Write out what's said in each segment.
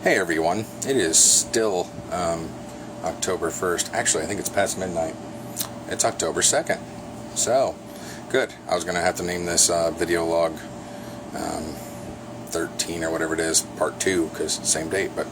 Hey everyone, it is still October 1st. Actually, I think it's past midnight. It's October 2nd. So, good. I was going to have to name this video log 13 or whatever it is, part 2, because same date, but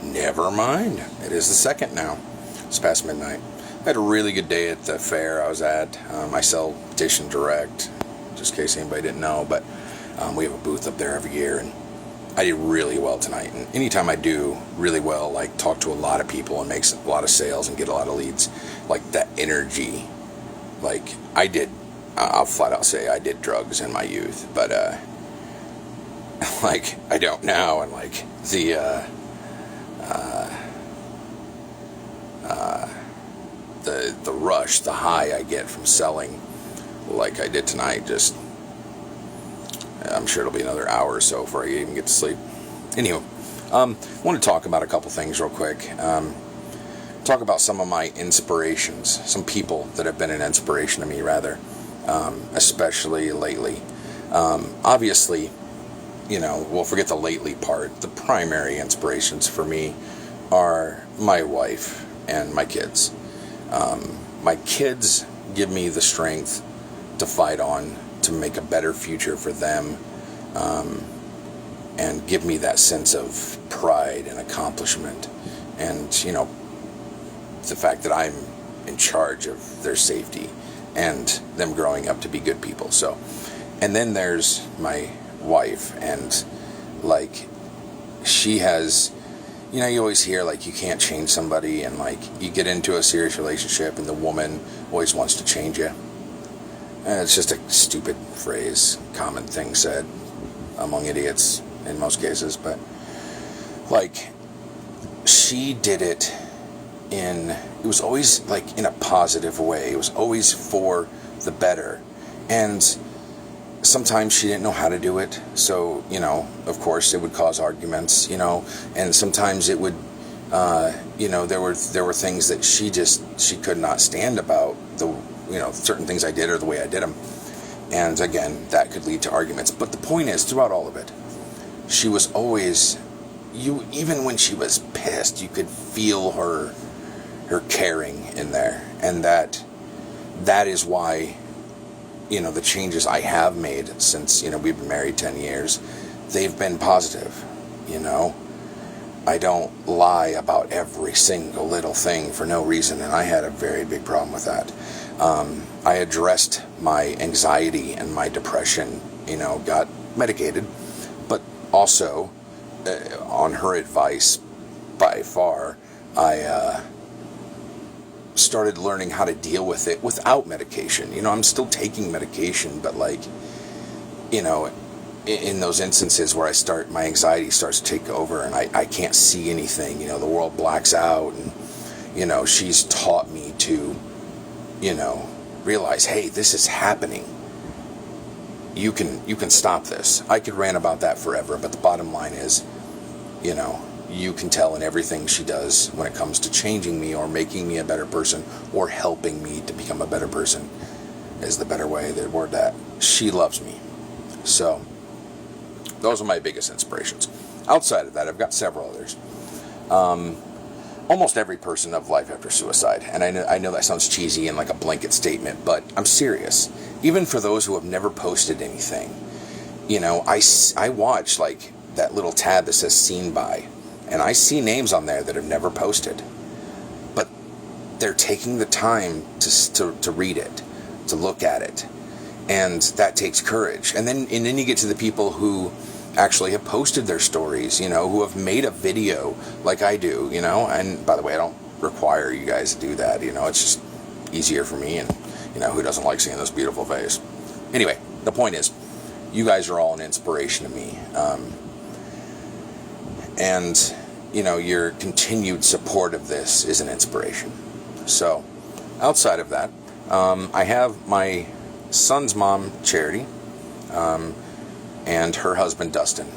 never mind. It is the 2nd now. It's past midnight. I had a really good day at the fair I was at. I sell Dish and Direct, just in case anybody didn't know, but we have a booth up there every year, and I did really well tonight. And anytime I do really well, like talk to a lot of people and make a lot of sales and get a lot of leads, like that energy, like I'll flat out say I did drugs in my youth, but like I don't now, and like the rush, the high I get from selling like I did tonight, just I'm sure it'll be another hour or so before I even get to sleep. Anywho, I want to talk about a couple things real quick. Talk about some of my inspirations, some people that have been an inspiration to me, rather, especially lately. Obviously, we'll forget the lately part. The primary inspirations for me are my wife and my kids. My kids give me the strength to fight on, to make a better future for them, and give me that sense of pride and accomplishment, and the fact that I'm in charge of their safety and them growing up to be good people. So, and then there's my wife, and like she has, you always hear like you can't change somebody, and like you get into a serious relationship and the woman always wants to change you. And it's just a stupid phrase, common thing said among idiots in most cases, but like she did it it was always like in a positive way. It was always for the better. And sometimes she didn't know how to do it. So, of course it would cause arguments, and sometimes it would, there were things that she could not stand about certain things I did or the way I did them. And again, that could lead to arguments. But the point is, throughout all of it, she was always, even when she was pissed, you could feel her caring in there. And that is why, the changes I have made since, we've been married 10 years, they've been positive. I don't lie about every single little thing for no reason, and I had a very big problem with that. I addressed my anxiety and my depression, got medicated, but also, on her advice, by far, I started learning how to deal with it without medication. I'm still taking medication, but like, in those instances where my anxiety starts to take over and I can't see anything, the world blacks out, and, she's taught me to, realize, hey, this is happening. You can stop this. I could rant about that forever, but the bottom line is, you can tell in everything she does when it comes to changing me or making me a better person or helping me to become a better person is the better way, the word, that she loves me. So those are my biggest inspirations. Outside of that, I've got several others. Almost every person of life after suicide. And I know that sounds cheesy and like a blanket statement, but I'm serious. Even for those who have never posted anything, I watch like that little tab that says seen by, and I see names on there that have never posted, but they're taking the time to read it, to look at it, and that takes courage. And then you get to the people who actually have posted their stories, who have made a video like I do, and by the way, I don't require you guys to do that, it's just easier for me, and who doesn't like seeing this beautiful face? Anyway, the point is, you guys are all an inspiration to me, and your continued support of this is an inspiration. So outside of that, I have my son's mom, Charity, and her husband, Dustin.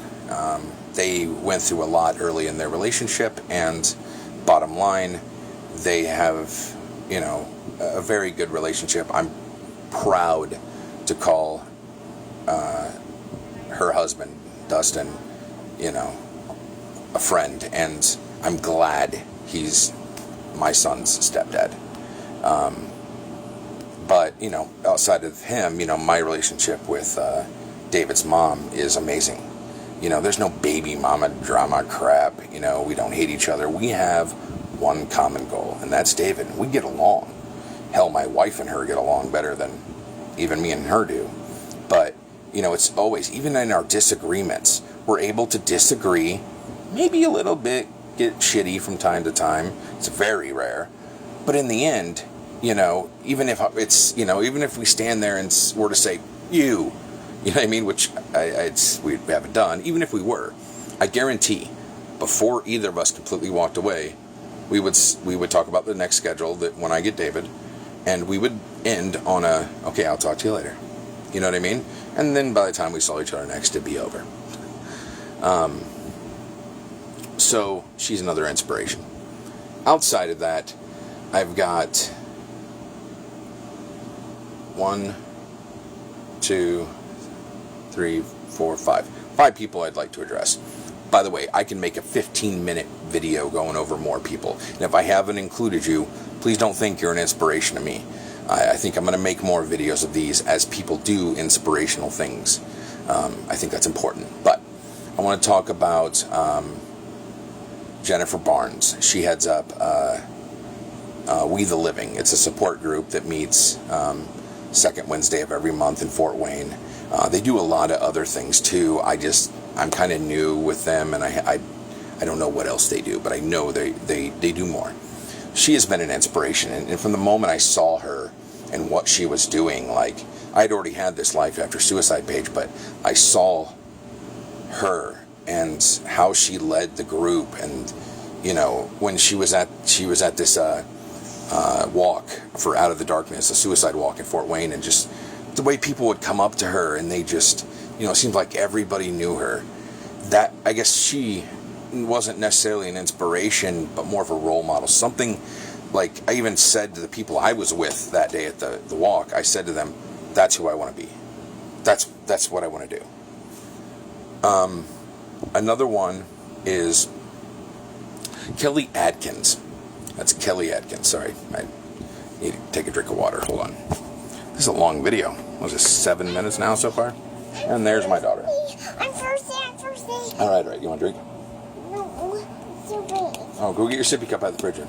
They went through a lot early in their relationship, and bottom line, they have, a very good relationship. I'm proud to call her husband, Dustin, a friend, and I'm glad he's my son's stepdad. But, you know, outside of him, you know, my relationship with David's mom is amazing. You know, there's no baby mama drama crap. You know, we don't hate each other. We have one common goal, and that's David. We get along. Hell, my wife and her get along better than even me and her do. But, you know, it's always, even in our disagreements, we're able to disagree, maybe a little bit, get shitty from time to time. It's very rare. But in the end, you know, even if it's, you know, even if we stand there and were to say, you know what I mean, which we haven't done, even if we were, I guarantee, before either of us completely walked away, we would talk about the next schedule, that when I get David, and we would end on a, okay, I'll talk to you later. You know what I mean? And then by the time we saw each other next, it'd be over. So she's another inspiration. Outside of that, I've got 1, 2, 3, 4, 5. 5 people I'd like to address. By the way, I can make a 15-minute video going over more people. And if I haven't included you, please don't think you're an inspiration to me. I think I'm going to make more videos of these as people do inspirational things. I think that's important. But I want to talk about Jennifer Barnes. She heads up We the Living. It's a support group that meets second Wednesday of every month in Fort Wayne. They do a lot of other things too. I'm kind of new with them, and I don't know what else they do, but I know they do more. She has been an inspiration, and from the moment I saw her and what she was doing, like, I'd already had this Life After Suicide page, but I saw her and how she led the group, and, you know, when she was at this walk for Out of the Darkness, a suicide walk in Fort Wayne, and just the way people would come up to her, and they just, you know, it seemed like everybody knew her. That, I guess she wasn't necessarily an inspiration, but more of a role model. Something, like, I even said to the people I was with that day at the walk, I said to them, that's who I want to be. That's what I want to do. Another one is Kelly Atkins. That's Kelly Atkins. Sorry, I need to take a drink of water. Hold on. This is a long video. Was it 7 minutes now so far? And there's my daughter. I'm thirsty. All right. You want a drink? No, Oh, go get your sippy cup out of the fridge. Then.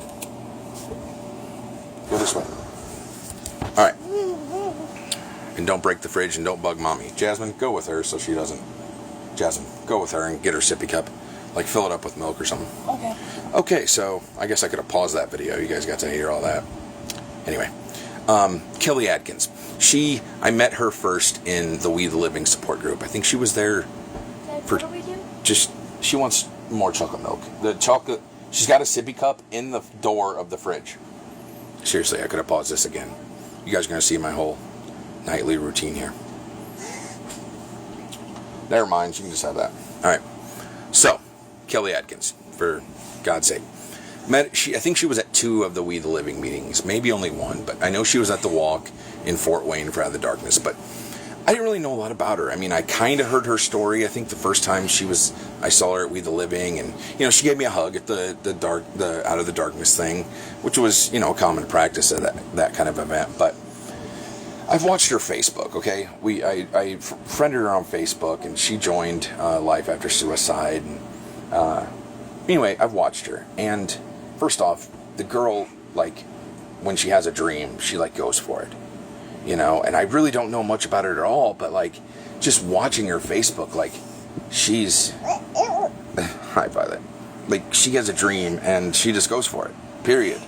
Go this way. All right. And don't break the fridge, and don't bug mommy. Jasmine, go with her so she doesn't. Jasmine, go with her and get her sippy cup. Like, fill it up with milk or something. Okay. Okay, so I guess I could have paused that video. You guys got to hear all that. Anyway, Kelly Atkins. I met her first in the We the Living support group. I think she was there for she wants more chocolate milk. The chocolate, she's got a sippy cup in the door of the fridge. Seriously, I could have paused this again. You guys are going to see my whole nightly routine here. Never mind, you can just have that. All right. So, Kelly Atkins, for God's sake. I think she was at 2 of the We the Living meetings, maybe only 1, but I know she was at the walk in Fort Wayne for Out of the Darkness, but I didn't really know a lot about her. I mean, I kind of heard her story. I think the first time I saw her at We the Living, and, you know, she gave me a hug at the Out of the Darkness thing, which was, you know, a common practice at that kind of event. But I've watched her Facebook. Okay, I friended her on Facebook, and she joined Life After Suicide. And, anyway, I've watched her, and first off, the girl, like, when she has a dream, she, like, goes for it. You know, and I really don't know much about her at all, but, like, just watching her Facebook, like, she's... Hi, Violet. Like, she has a dream, and she just goes for it. Period.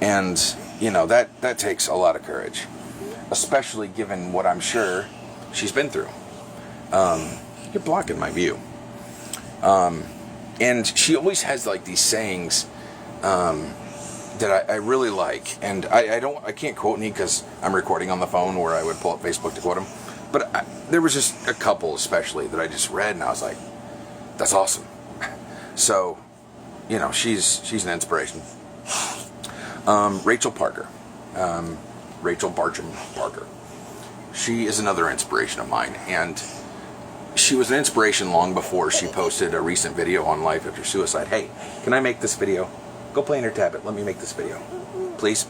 And, you know, that takes a lot of courage. Especially given what I'm sure she's been through. You're blocking my view. And she always has, like, these sayings... that I really like, and I can't quote any because I'm recording on the phone where I would pull up Facebook to quote them, but there was just a couple especially that I just read, and I was like, that's awesome. So, you know, she's an inspiration. Rachel Parker, Rachel Bartram Parker. She is another inspiration of mine, and she was an inspiration long before she posted a recent video on life after suicide. Hey, can I make this video? Go play in your tablet. Let me make this video, please.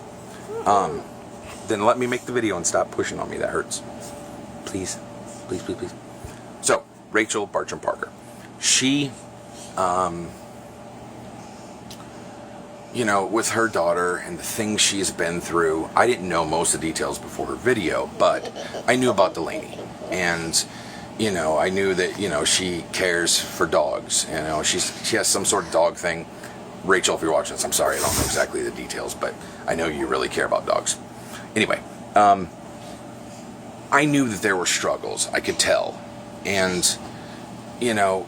Then let me make the video and stop pushing on me. That hurts. Please, please, please, please. So, Rachel Bartram Parker. She, you know, with her daughter and the things she has been through, I didn't know most of the details before her video, but I knew about Delaney. And, you know, I knew that, you know, she cares for dogs. You know, she has some sort of dog thing. Rachel, if you're watching this, I'm sorry, I don't know exactly the details, but I know you really care about dogs. Anyway, I knew that there were struggles. I could tell. And, you know,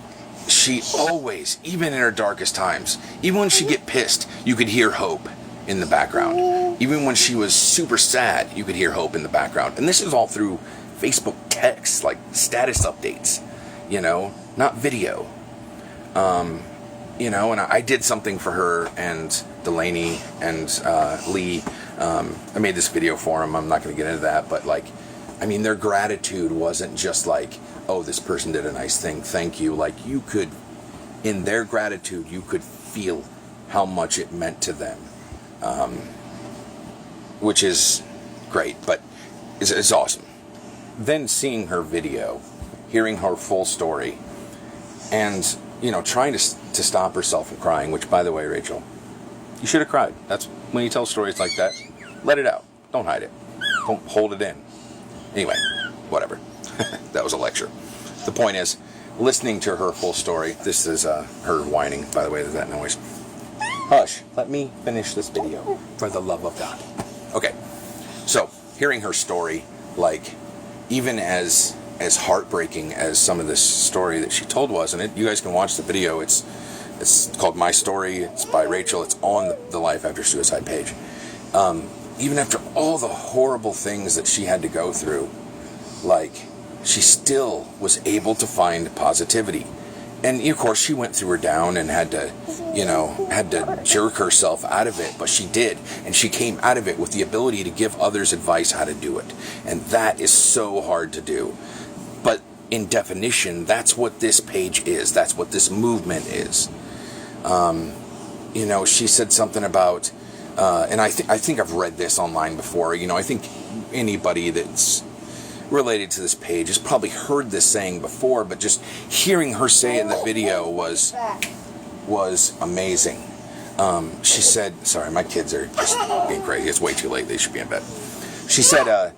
she always, even in her darkest times, even when she'd get pissed, you could hear hope in the background. Even when she was super sad, you could hear hope in the background. And this is all through Facebook texts, like status updates, you know, not video. You know, and I did something for her and Delaney and Lee. I made this video for them. I'm not going to get into that, but like, I mean, their gratitude wasn't just like, oh, this person did a nice thing, thank you. Like, you could, in their gratitude, you could feel how much it meant to them, which is great, but it's awesome. Then seeing her video, hearing her full story, and, you know, trying to stop herself from crying, which, by the way, Rachel, you should have cried. That's when you tell stories like that, let it out. Don't hide it. Don't hold it in. Anyway, whatever. That was a lecture. The point is, listening to her full story, this is her whining, by the way, there's that noise. Hush, let me finish this video, for the love of God. Okay, so, hearing her story, like, even as heartbreaking as some of this story that she told was, and you guys can watch the video, it's called My Story, it's by Rachel, it's on the Life After Suicide page. Even after all the horrible things that she had to go through, like, she still was able to find positivity. And, of course, she went through her down and had to jerk herself out of it, but she did. And she came out of it with the ability to give others advice how to do it. And that is so hard to do. But in definition, that's what this page is. That's what this movement is. You know, she said something about, and I think I've read this online before. You know, I think anybody that's related to this page has probably heard this saying before, but just hearing her say it in the video was amazing. She said, sorry, my kids are just being crazy. It's way too late. They should be in bed. She said,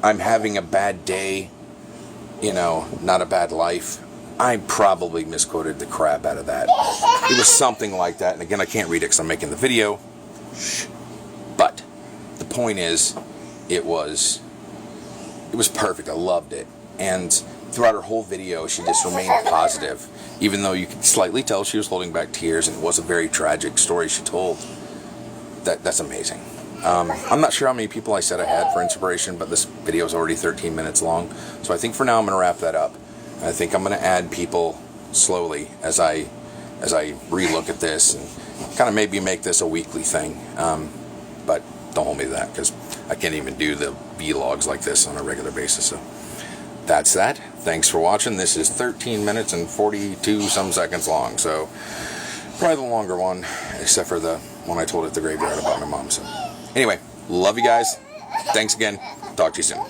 I'm having a bad day, you know, not a bad life. I probably misquoted the crap out of that. It was something like that. And again, I can't read it because I'm making the video. But the point is, it was perfect. I loved it. And throughout her whole video, she just remained positive, even though you could slightly tell she was holding back tears, and it was a very tragic story she told. That's amazing. I'm not sure how many people I said I had for inspiration, but this video is already 13 minutes long. So I think for now I'm going to wrap that up. I think I'm going to add people slowly as I relook at this and kind of maybe make this a weekly thing. But don't hold me to that, because I can't even do the vlogs like this on a regular basis. So that's that. Thanks for watching. This is 13 minutes and 42 some seconds long. So probably the longer one, except for the one I told at the graveyard about my mom. So anyway, love you guys. Thanks again. Talk to you soon.